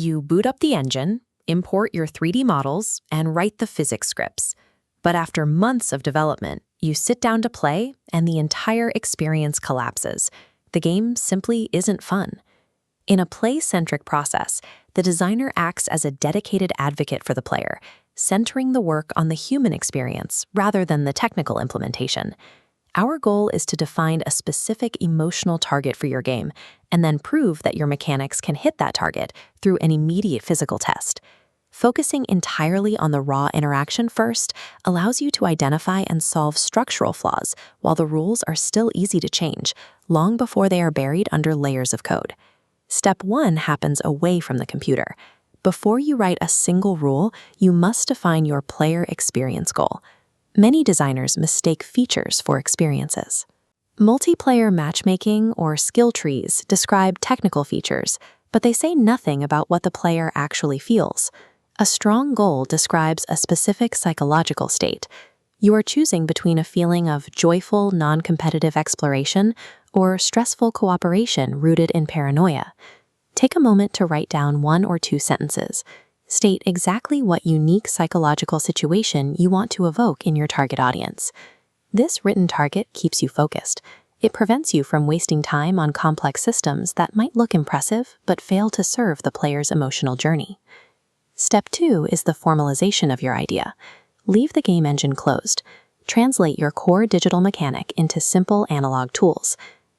You boot up the engine, import your 3D models, and write the physics scripts. But after months of development, you sit down to play, and the entire experience collapses. The game simply isn't fun. In a play-centric process, the designer acts as a dedicated advocate for the player, centering the work on the human experience rather than the technical implementation. Our goal is to define a specific emotional target for your game, and then prove that your mechanics can hit that target through an immediate physical test. Focusing entirely on the raw interaction first allows you to identify and solve structural flaws while the rules are still easy to change, long before they are buried under layers of code. Step 1 happens away from the computer. Before you write a single rule, you must define your player experience goal. Many designers mistake features for experiences. Multiplayer matchmaking or skill trees describe technical features, but they say nothing about what the player actually feels. A strong goal describes a specific psychological state. You are choosing between a feeling of joyful, non-competitive exploration or stressful cooperation rooted in paranoia. Take a moment to write down 1 or 2 sentences. State exactly what unique psychological situation you want to evoke in your target audience. This written target keeps you focused. It prevents you from wasting time on complex systems that might look impressive but fail to serve the player's emotional journey. Step 2 is the formalization of your idea. Leave the game engine closed. Translate your core digital mechanic into simple analog tools.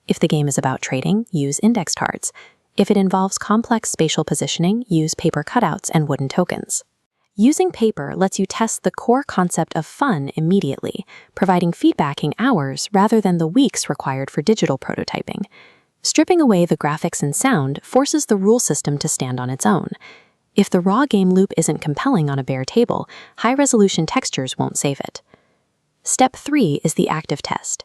If the game is about trading, use index cards. If it involves complex spatial positioning, use paper cutouts and wooden tokens. Using paper lets you test the core concept of fun immediately, providing feedback in hours rather than the weeks required for digital prototyping. Stripping away the graphics and sound forces the rule system to stand on its own. If the raw game loop isn't compelling on a bare table, high-resolution textures won't save it. Step 3 is the active test.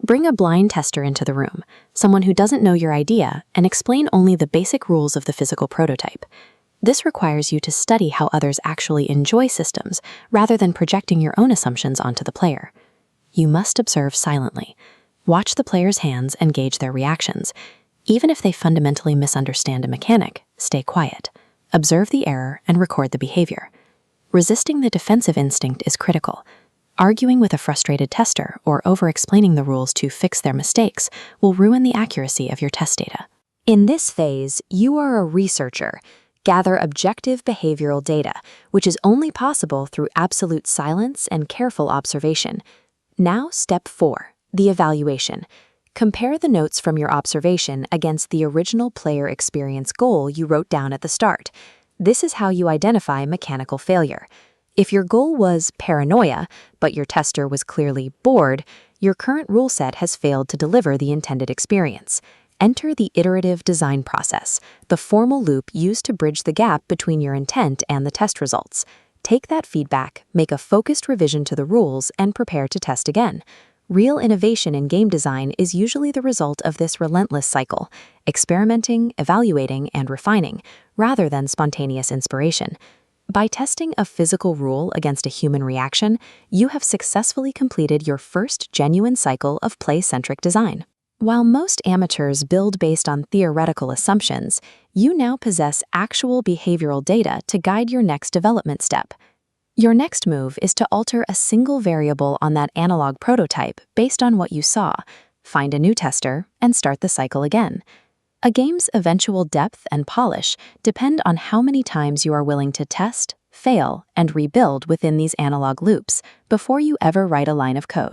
Bring a blind tester into the room, someone who doesn't know your idea, and explain only the basic rules of the physical prototype. This requires you to study how others actually enjoy systems, rather than projecting your own assumptions onto the player. You must observe silently. Watch the player's hands and gauge their reactions. Even if they fundamentally misunderstand a mechanic, stay quiet. Observe the error and record the behavior. Resisting the defensive instinct is critical. Arguing with a frustrated tester or over-explaining the rules to fix their mistakes will ruin the accuracy of your test data. In this phase, you are a researcher. Gather objective behavioral data, which is only possible through absolute silence and careful observation. Now, step 4, the evaluation. Compare the notes from your observation against the original player experience goal you wrote down at the start. This is how you identify mechanical failure. If your goal was paranoia, but your tester was clearly bored, your current rule set has failed to deliver the intended experience. Enter the iterative design process, the formal loop used to bridge the gap between your intent and the test results. Take that feedback, make a focused revision to the rules, and prepare to test again. Real innovation in game design is usually the result of this relentless cycle, experimenting, evaluating, and refining, rather than spontaneous inspiration. By testing a physical rule against a human reaction, you have successfully completed your first genuine cycle of play-centric design. While most amateurs build based on theoretical assumptions, you now possess actual behavioral data to guide your next development step. Your next move is to alter a single variable on that analog prototype based on what you saw, find a new tester, and start the cycle again. A game's eventual depth and polish depend on how many times you are willing to test, fail, and rebuild within these analog loops before you ever write a line of code.